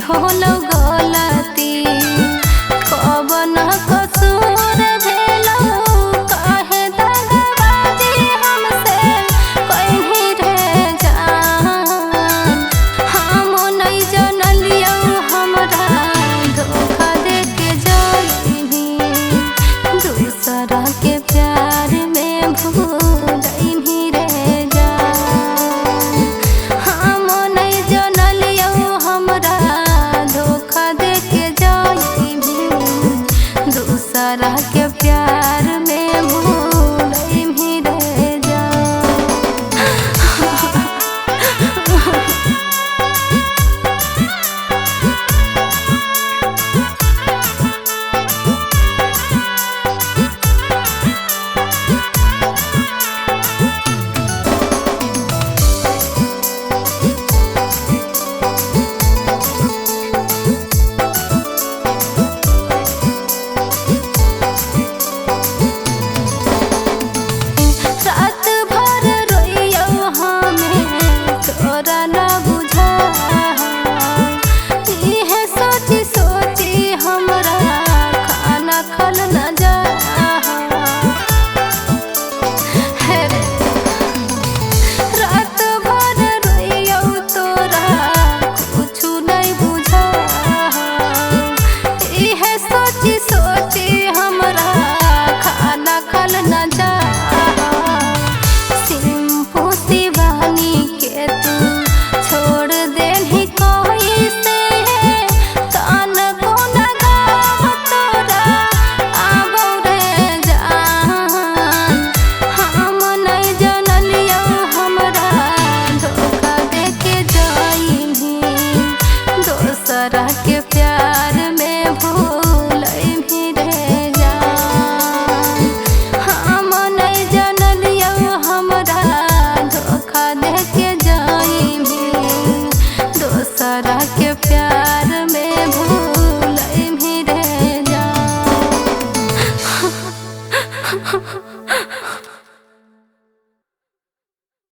होलो गलती कवन कसूर भेलो काहे दगाबाजी हमसे कहीं रे जान। हम नहीं जनलियो हमरा धोखा दे के जाइनी दूसरा के प्यार में भूलइनी रे जान। हम नहीं जनलियो हमरा धोखा दे के जाइनी दूसरा के प्यार में भूलइनी रे जान। रात भर रोइयो हमें तोरा न बुझा इहे सोची सोची हमरा खाना खल न जा। रात भर रोइयो तोरा कुछु नहीं बुझा इहे सोची सोची हमरा खाना खल न जा। सिंपू शिवानी के तू छोड़ देनी कोई से तान को न गाव तोरा आबो रे जान। हम नहीं जनलियो हमरा धोखा दे के जाइनी दोसरा के प्यार में भूलइनी रे जान। हम नहीं जनलियो हमरा धोखा दे के जाइनी दोसरा के प्यार में भूलइनी रे जान।